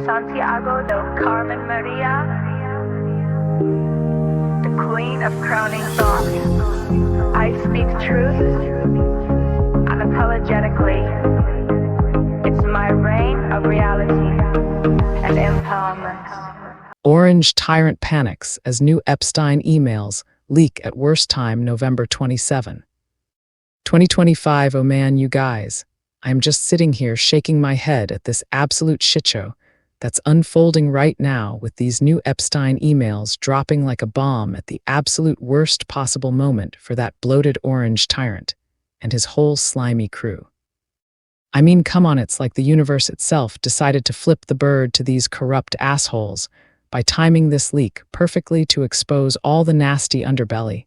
Santiago del Carmen Maria, the queen of crowning thought. I speak truth unapologetically. It's my reign of reality and empowerment. Orange Tyrant panics as new Epstein emails leak at worst time November 27. 2025, oh man, you guys. I'm just sitting here shaking my head at this absolute shitshow that's unfolding right now with these new Epstein emails dropping like a bomb at the absolute worst possible moment for that bloated orange tyrant and his whole slimy crew. I mean, come on, it's like the universe itself decided to flip the bird to these corrupt assholes by timing this leak perfectly to expose all the nasty underbelly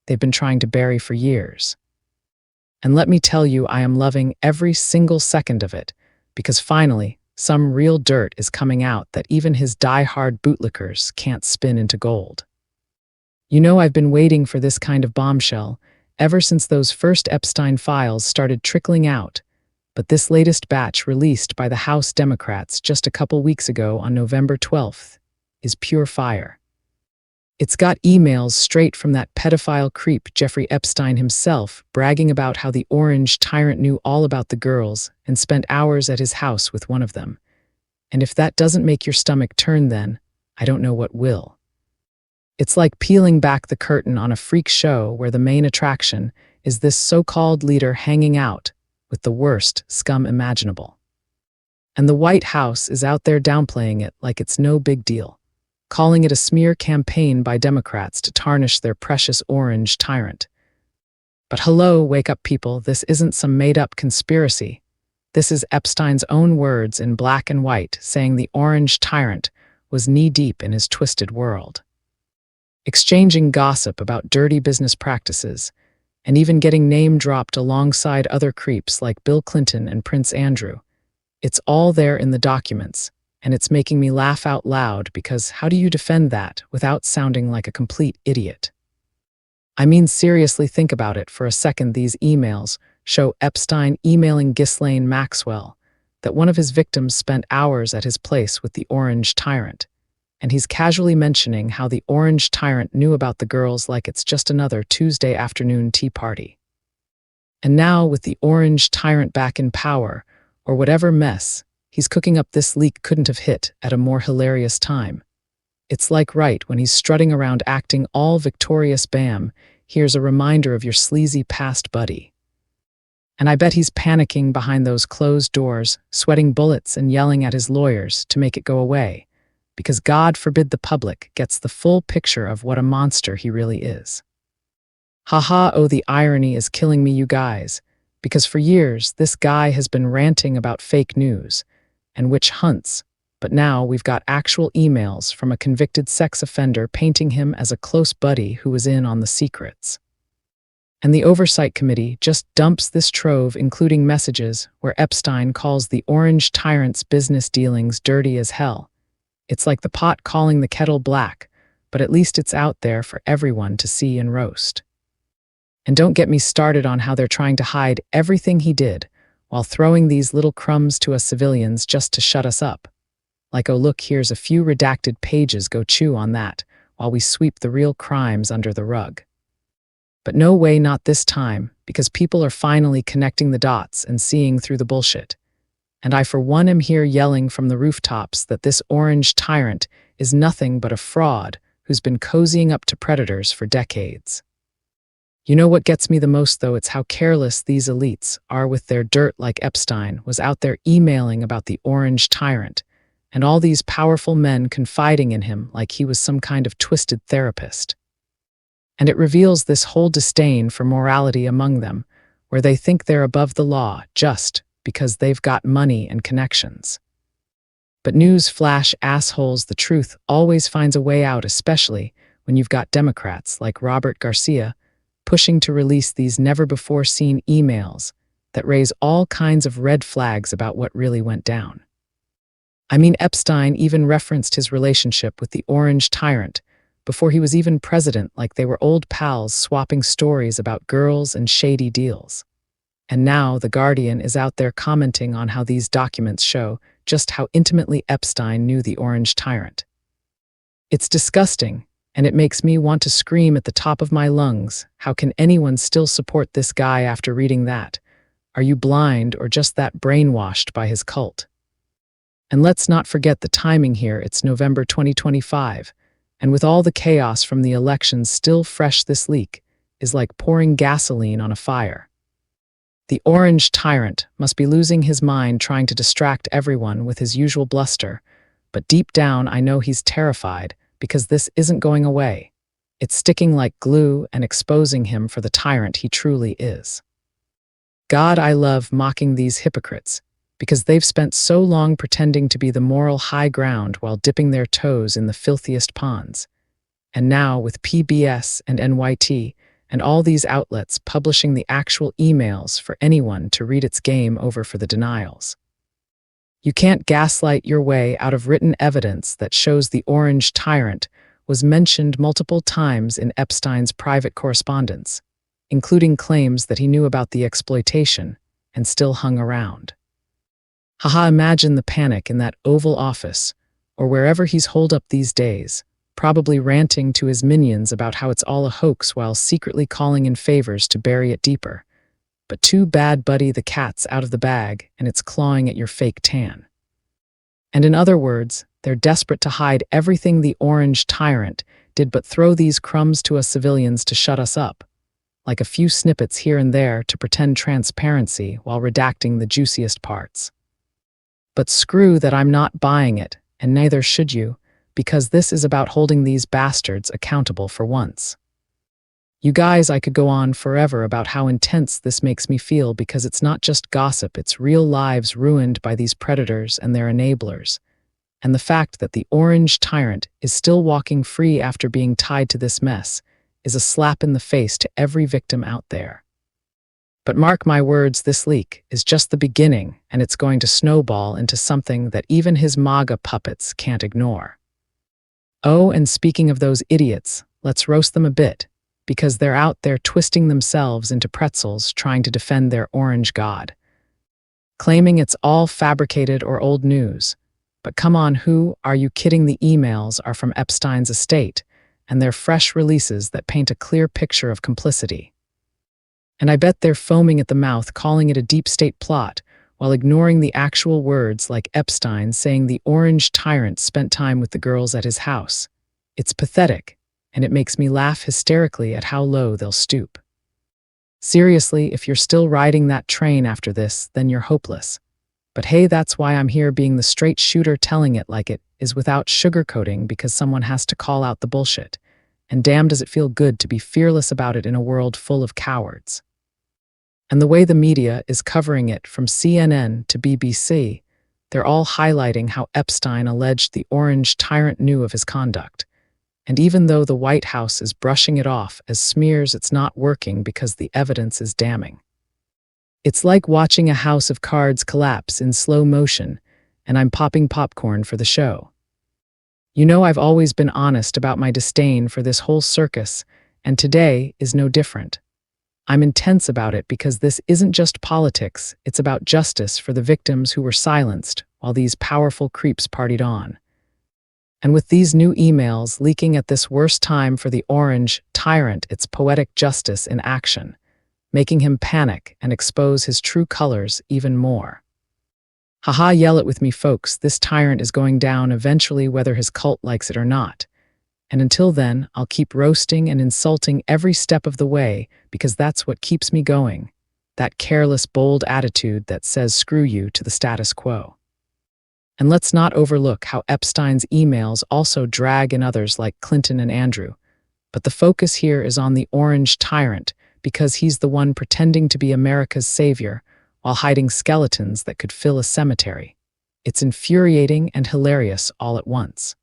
they've been trying to bury for years. And let me tell you, I am loving every single second of it, because finally, some real dirt is coming out that even his die-hard bootlickers can't spin into gold. You know, I've been waiting for this kind of bombshell ever since those first Epstein files started trickling out, but this latest batch released by the House Democrats just a couple weeks ago on November 12th is pure fire. It's got emails straight from that pedophile creep Jeffrey Epstein himself bragging about how the orange tyrant knew all about the girls and spent hours at his house with one of them. And if that doesn't make your stomach turn then, I don't know what will. It's like peeling back the curtain on a freak show where the main attraction is this so-called leader hanging out with the worst scum imaginable. And the White House is out there downplaying it like it's no big deal, calling it a smear campaign by Democrats to tarnish their precious orange tyrant. But hello, wake up people, this isn't some made-up conspiracy. This is Epstein's own words in black and white saying the orange tyrant was knee-deep in his twisted world. Exchanging gossip about dirty business practices, and even getting name-dropped alongside other creeps like Bill Clinton and Prince Andrew. It's all there in the documents, and it's making me laugh out loud because how do you defend that without sounding like a complete idiot? I mean, seriously, think about it for a second. These emails show Epstein emailing Ghislaine Maxwell that one of his victims spent hours at his place with the orange tyrant, and he's casually mentioning how the orange tyrant knew about the girls like it's just another Tuesday afternoon tea party. And now, with the orange tyrant back in power, or whatever mess he's cooking up, this leak couldn't have hit at a more hilarious time. It's like right when he's strutting around acting all victorious, bam, here's a reminder of your sleazy past buddy. And I bet he's panicking behind those closed doors, sweating bullets and yelling at his lawyers to make it go away, because God forbid the public gets the full picture of what a monster he really is. Haha, oh, the irony is killing me, you guys, because for years this guy has been ranting about fake news and witch hunts, but now we've got actual emails from a convicted sex offender painting him as a close buddy who was in on the secrets. And the Oversight Committee just dumps this trove, including messages where Epstein calls the orange tyrant's business dealings dirty as hell. It's like the pot calling the kettle black, but at least it's out there for everyone to see and roast. And don't get me started on how they're trying to hide everything he did while throwing these little crumbs to us civilians just to shut us up. Like, oh look, here's a few redacted pages, go chew on that, while we sweep the real crimes under the rug. But no way, not this time, because people are finally connecting the dots and seeing through the bullshit. And I for one am here yelling from the rooftops that this orange tyrant is nothing but a fraud who's been cozying up to predators for decades. You know what gets me the most, though? It's how careless these elites are with their dirt, like Epstein was out there emailing about the orange tyrant, and all these powerful men confiding in him like he was some kind of twisted therapist. And it reveals this whole disdain for morality among them, where they think they're above the law just because they've got money and connections. But news flash, assholes, the truth always finds a way out, especially when you've got Democrats like Robert Garcia pushing to release these never-before-seen emails that raise all kinds of red flags about what really went down. I mean, Epstein even referenced his relationship with the orange tyrant before he was even president, like they were old pals swapping stories about girls and shady deals. And now The Guardian is out there commenting on how these documents show just how intimately Epstein knew the Orange Tyrant. It's disgusting, and it makes me want to scream at the top of my lungs. How can anyone still support this guy after reading that? Are you blind or just that brainwashed by his cult? And let's not forget the timing here. It's November 2025, and with all the chaos from the elections still fresh, this leak is like pouring gasoline on a fire. The Orange Tyrant must be losing his mind trying to distract everyone with his usual bluster, but deep down I know he's terrified because this isn't going away. It's sticking like glue and exposing him for the tyrant he truly is. God, I love mocking these hypocrites, because they've spent so long pretending to be the moral high ground while dipping their toes in the filthiest ponds. And now, with PBS and NYT and all these outlets publishing the actual emails for anyone to read, it's game over for the denials. You can't gaslight your way out of written evidence that shows the Orange Tyrant was mentioned multiple times in Epstein's private correspondence, including claims that he knew about the exploitation and still hung around. Haha, imagine the panic in that Oval Office, or wherever he's holed up these days, probably ranting to his minions about how it's all a hoax while secretly calling in favors to bury it deeper. But too bad, buddy, the cat's out of the bag and it's clawing at your fake tan. And in other words, they're desperate to hide everything the Orange Tyrant did but throw these crumbs to us civilians to shut us up, like a few snippets here and there to pretend transparency while redacting the juiciest parts. But screw that, I'm not buying it, and neither should you, because this is about holding these bastards accountable for once. You guys, I could go on forever about how intense this makes me feel, because it's not just gossip, it's real lives ruined by these predators and their enablers. And the fact that the Orange Tyrant is still walking free after being tied to this mess is a slap in the face to every victim out there. But mark my words, this leak is just the beginning, and it's going to snowball into something that even his MAGA puppets can't ignore. Oh, and speaking of those idiots, let's roast them a bit, because they're out there twisting themselves into pretzels trying to defend their orange god, claiming it's all fabricated or old news. But come on, who are you kidding? The emails are from Epstein's estate, and they're fresh releases that paint a clear picture of complicity. And I bet they're foaming at the mouth, calling it a deep state plot, while ignoring the actual words, like Epstein saying the Orange Tyrant spent time with the girls at his house. It's pathetic, and it makes me laugh hysterically at how low they'll stoop. Seriously, if you're still riding that train after this, then you're hopeless. But hey, that's why I'm here, being the straight shooter, telling it like it is without sugarcoating, because someone has to call out the bullshit. And damn, does it feel good to be fearless about it in a world full of cowards. And the way the media is covering it, from CNN to BBC, they're all highlighting how Epstein alleged the Orange Tyrant knew of his conduct. And even though the White House is brushing it off as smears, it's not working because the evidence is damning. It's like watching a house of cards collapse in slow motion, and I'm popping popcorn for the show. You know, I've always been honest about my disdain for this whole circus, and today is no different. I'm intense about it because this isn't just politics, it's about justice for the victims who were silenced while these powerful creeps partied on. And with these new emails leaking at this worst time for the Orange Tyrant, it's poetic justice in action, making him panic and expose his true colors even more. Haha, yell it with me, folks. This tyrant is going down eventually, whether his cult likes it or not. And until then, I'll keep roasting and insulting every step of the way, because that's what keeps me going. That careless, bold attitude that says screw you to the status quo. And let's not overlook how Epstein's emails also drag in others like Clinton and Andrew. But the focus here is on the Orange Tyrant, because he's the one pretending to be America's savior while hiding skeletons that could fill a cemetery. It's infuriating and hilarious all at once.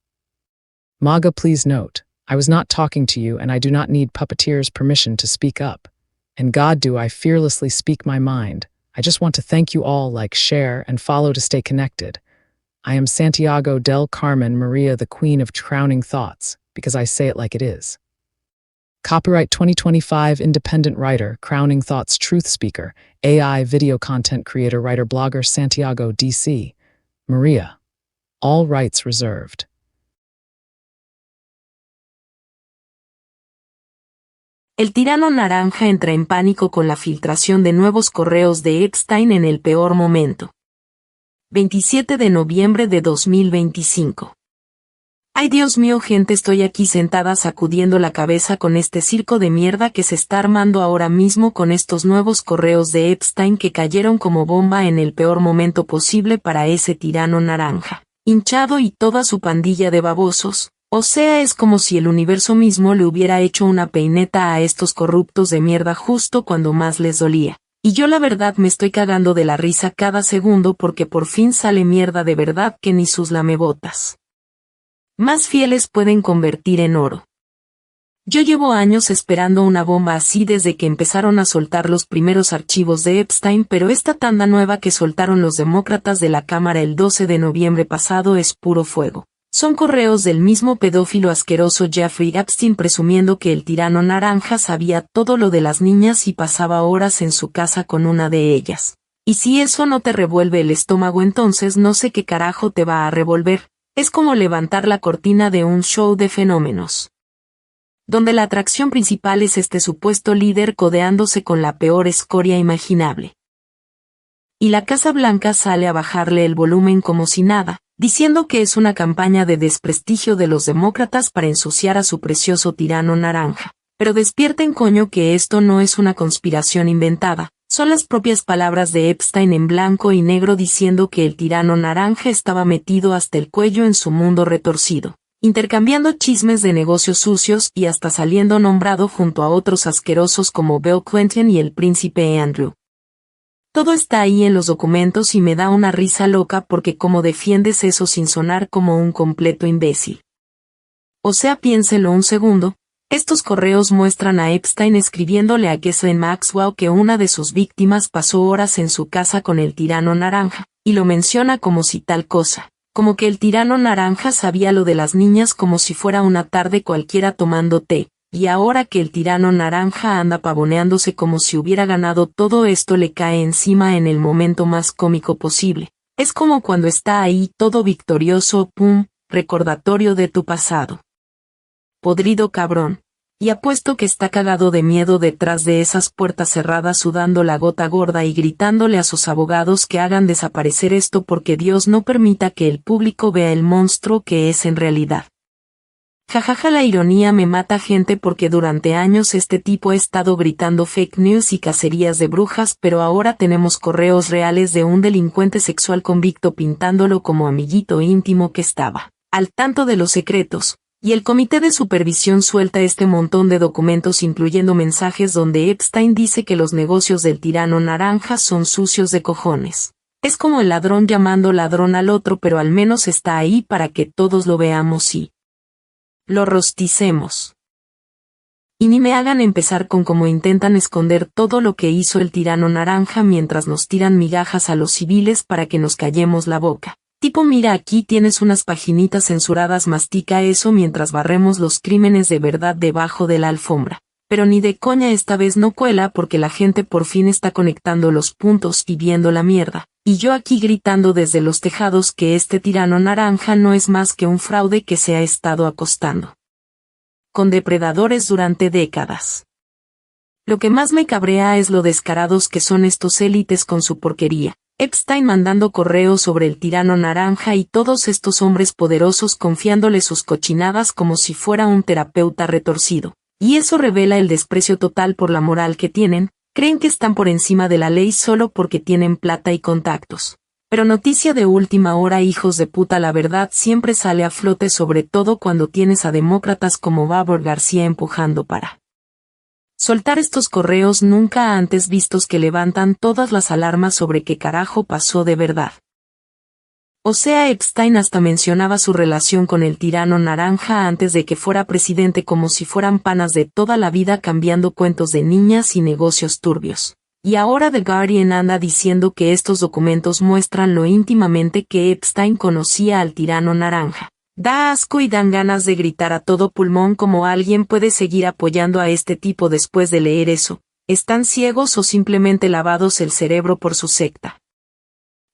MAGA, please note, I was not talking to you, and I do not need puppeteers' permission to speak up. And God, do I fearlessly speak my mind. I just want to thank you all, like, share, and follow to stay connected. I am Santiago del Carmen Maria, the Queen of Crowning Thoughts, because I say it like it is. Copyright 2025, independent writer, Crowning Thoughts truth speaker, AI video content creator, writer, blogger, Santiago DC. Maria. All rights reserved. El tirano naranja entra en pánico con la filtración de nuevos correos de Epstein en el peor momento. 27 de noviembre de 2025. Ay Dios mío gente, estoy aquí sentada sacudiendo la cabeza con este circo de mierda que se está armando ahora mismo con estos nuevos correos de Epstein que cayeron como bomba en el peor momento posible para ese tirano naranja, hinchado y toda su pandilla de babosos. O sea, es como si el universo mismo le hubiera hecho una peineta a estos corruptos de mierda justo cuando más les dolía. Y yo la verdad me estoy cagando de la risa cada segundo porque por fin sale mierda de verdad que ni sus lamebotas más fieles pueden convertir en oro. Yo llevo años esperando una bomba así desde que empezaron a soltar los primeros archivos de Epstein, pero esta tanda nueva que soltaron los demócratas de la Cámara el 12 de noviembre pasado es puro fuego. Son correos del mismo pedófilo asqueroso Jeffrey Epstein presumiendo que el tirano naranja sabía todo lo de las niñas y pasaba horas en su casa con una de ellas. Y si eso no te revuelve el estómago, entonces no sé qué carajo te va a revolver. Es como levantar la cortina de un show de fenómenos, donde la atracción principal es este supuesto líder codeándose con la peor escoria imaginable. Y la Casa Blanca sale a bajarle el volumen como si nada, diciendo que es una campaña de desprestigio de los demócratas para ensuciar a su precioso tirano naranja. Pero despierten coño que esto no es una conspiración inventada, son las propias palabras de Epstein en blanco y negro diciendo que el tirano naranja estaba metido hasta el cuello en su mundo retorcido, intercambiando chismes de negocios sucios y hasta saliendo nombrado junto a otros asquerosos como Bill Clinton y el príncipe Andrew. Todo está ahí en los documentos y me da una risa loca porque cómo defiendes eso sin sonar como un completo imbécil. O sea, piénselo un segundo. Estos correos muestran a Epstein escribiéndole a Ghislaine Maxwell que una de sus víctimas pasó horas en su casa con el tirano naranja, y lo menciona como si tal cosa, como que el tirano naranja sabía lo de las niñas como si fuera una tarde cualquiera tomando té, y ahora que el tirano naranja anda pavoneándose como si hubiera ganado todo esto le cae encima en el momento más cómico posible. Es como cuando está ahí todo victorioso, pum, recordatorio de tu pasado. Podrido cabrón. Y apuesto que está cagado de miedo detrás de esas puertas cerradas sudando la gota gorda y gritándole a sus abogados que hagan desaparecer esto porque Dios no permita que el público vea el monstruo que es en realidad. Jajaja, la ironía me mata gente porque durante años este tipo ha estado gritando fake news y cacerías de brujas, pero ahora tenemos correos reales de un delincuente sexual convicto pintándolo como amiguito íntimo que estaba al tanto de los secretos. Y el comité de supervisión suelta este montón de documentos incluyendo mensajes donde Epstein dice que los negocios del tirano naranja son sucios de cojones. Es como el ladrón llamando ladrón al otro, pero al menos está ahí para que todos lo veamos y lo rosticemos. Y ni me hagan empezar con cómo intentan esconder todo lo que hizo el tirano naranja mientras nos tiran migajas a los civiles para que nos callemos la boca. Tipo, mira, aquí tienes unas paginitas censuradas, mastica eso mientras barremos los crímenes de verdad debajo de la alfombra. Pero ni de coña esta vez no cuela porque la gente por fin está conectando los puntos y viendo la mierda. Y yo aquí gritando desde los tejados que este tirano naranja no es más que un fraude que se ha estado acostando con depredadores durante décadas. Lo que más me cabrea es lo descarados que son estos élites con su porquería. Epstein mandando correos sobre el tirano naranja y todos estos hombres poderosos confiándole sus cochinadas como si fuera un terapeuta retorcido. Y eso revela el desprecio total por la moral que tienen, creen que están por encima de la ley solo porque tienen plata y contactos. Pero noticia de última hora, hijos de puta, la verdad siempre sale a flote, sobre todo cuando tienes a demócratas como Babor García empujando para soltar estos correos nunca antes vistos que levantan todas las alarmas sobre qué carajo pasó de verdad. O sea, Epstein hasta mencionaba su relación con el tirano naranja antes de que fuera presidente como si fueran panas de toda la vida cambiando cuentos de niñas y negocios turbios. Y ahora The Guardian anda diciendo que estos documentos muestran lo íntimamente que Epstein conocía al tirano naranja. Da asco y dan ganas de gritar a todo pulmón cómo alguien puede seguir apoyando a este tipo después de leer eso. ¿Están ciegos o simplemente lavados el cerebro por su secta?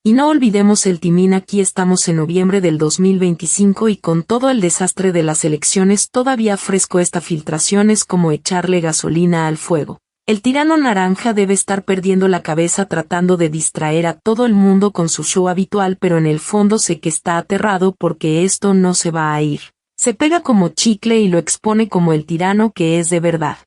Y no olvidemos el timín, aquí estamos en noviembre del 2025 y con todo el desastre de las elecciones todavía fresco, esta filtración es como echarle gasolina al fuego. El tirano naranja debe estar perdiendo la cabeza tratando de distraer a todo el mundo con su show habitual, pero en el fondo sé que está aterrado porque esto no se va a ir. Se pega como chicle y lo expone como el tirano que es de verdad.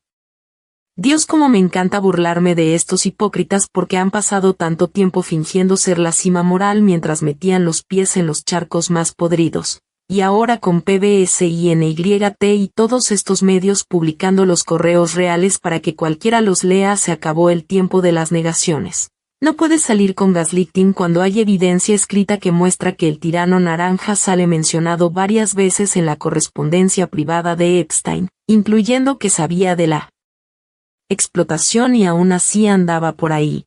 Dios, cómo me encanta burlarme de estos hipócritas porque han pasado tanto tiempo fingiendo ser la cima moral mientras metían los pies en los charcos más podridos. Y ahora con PBS y NYT y todos estos medios publicando los correos reales para que cualquiera los lea, se acabó el tiempo de las negaciones. No puedes salir con gaslighting cuando hay evidencia escrita que muestra que el tirano naranja sale mencionado varias veces en la correspondencia privada de Epstein, incluyendo que sabía de la explotación y aún así andaba por ahí.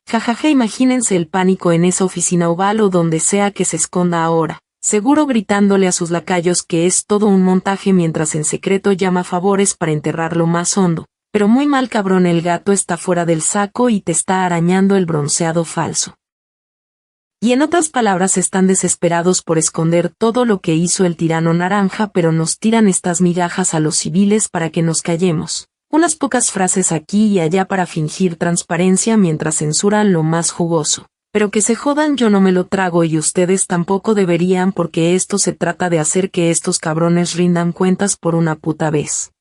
Jajaja, imagínense el pánico en esa oficina oval o donde sea que se esconda ahora, seguro gritándole a sus lacayos que es todo un montaje mientras en secreto llama favores para enterrarlo más hondo. Pero muy mal, cabrón, el gato está fuera del saco y te está arañando el bronceado falso. Y en otras palabras, están desesperados por esconder todo lo que hizo el tirano naranja, pero nos tiran estas migajas a los civiles para que nos callemos. Unas pocas frases aquí y allá para fingir transparencia mientras censuran lo más jugoso. Pero que se jodan, yo no me lo trago y ustedes tampoco deberían, porque esto se trata de hacer que estos cabrones rindan cuentas por una puta vez.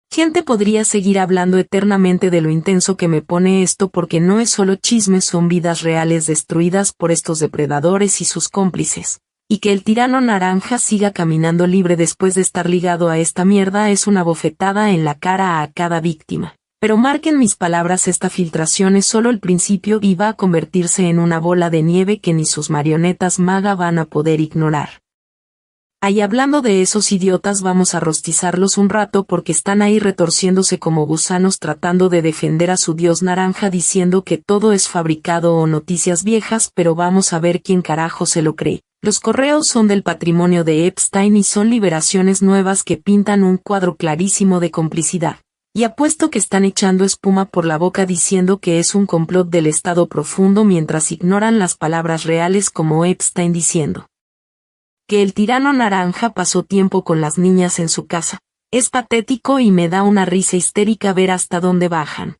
Gente, podría seguir hablando eternamente de lo intenso que me pone esto porque no es solo chisme, son vidas reales destruidas por estos depredadores y sus cómplices. Y que el tirano naranja siga caminando libre después de estar ligado a esta mierda es una bofetada en la cara a cada víctima. Pero marquen mis palabras, esta filtración es solo el principio y va a convertirse en una bola de nieve que ni sus marionetas maga van a poder ignorar. Ahí, hablando de esos idiotas, vamos a rostizarlos un rato porque están ahí retorciéndose como gusanos tratando de defender a su dios naranja diciendo que todo es fabricado o noticias viejas, pero vamos a ver quién carajo se lo cree. Los correos son del patrimonio de Epstein y son liberaciones nuevas que pintan un cuadro clarísimo de complicidad. Y apuesto que están echando espuma por la boca diciendo que es un complot del Estado profundo mientras ignoran las palabras reales, como Epstein diciendo que el tirano naranja pasó tiempo con las niñas en su casa. Es patético y me da una risa histérica ver hasta dónde bajan.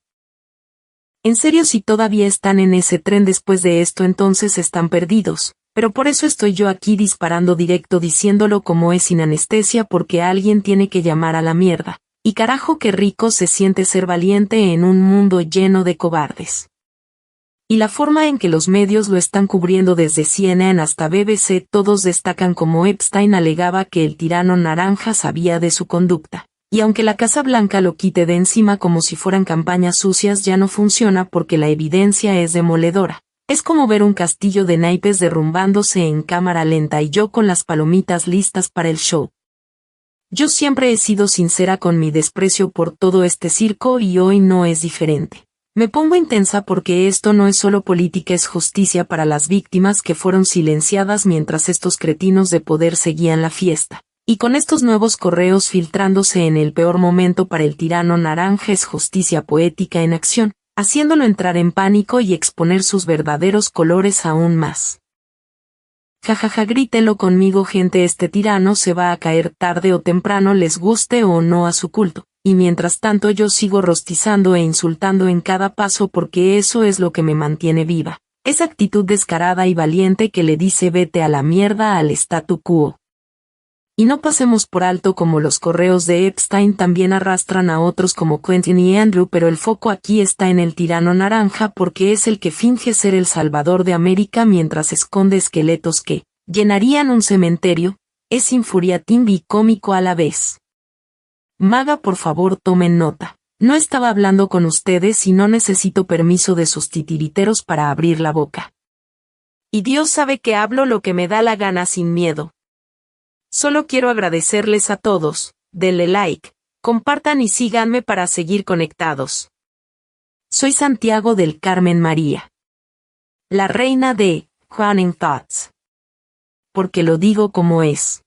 En serio, si todavía están en ese tren después de esto, entonces están perdidos. Pero por eso estoy yo aquí disparando directo diciéndolo como es, sin anestesia, porque alguien tiene que llamar a la mierda. Y carajo, qué rico se siente ser valiente en un mundo lleno de cobardes. Y la forma en que los medios lo están cubriendo, desde CNN hasta BBC, todos destacan como Epstein alegaba que el tirano naranja sabía de su conducta. Y aunque la Casa Blanca lo quite de encima como si fueran campañas sucias, ya no funciona porque la evidencia es demoledora. Es como ver un castillo de naipes derrumbándose en cámara lenta y yo con las palomitas listas para el show. Yo siempre he sido sincera con mi desprecio por todo este circo y hoy no es diferente. Me pongo intensa porque esto no es solo política, es justicia para las víctimas que fueron silenciadas mientras estos cretinos de poder seguían la fiesta. Y con estos nuevos correos filtrándose en el peor momento para el tirano naranja, es justicia poética en acción, haciéndolo entrar en pánico y exponer sus verdaderos colores aún más. Jajaja, grítenlo conmigo, gente, este tirano se va a caer tarde o temprano, les guste o no a su culto. Y mientras tanto yo sigo rostizando e insultando en cada paso porque eso es lo que me mantiene viva. Esa actitud descarada y valiente que le dice vete a la mierda al statu quo. Y no pasemos por alto como los correos de Epstein también arrastran a otros como Quentin y Andrew, pero el foco aquí está en el tirano naranja porque es el que finge ser el salvador de América mientras esconde esqueletos que llenarían un cementerio. Es infuriating y cómico a la vez. Maga, por favor tomen nota. No estaba hablando con ustedes y no necesito permiso de sus titiriteros para abrir la boca. Y Dios sabe que hablo lo que me da la gana sin miedo. Solo quiero agradecerles a todos, denle like, compartan y síganme para seguir conectados. Soy Santiago del Carmen María, la reina de Running Thoughts. Porque lo digo como es.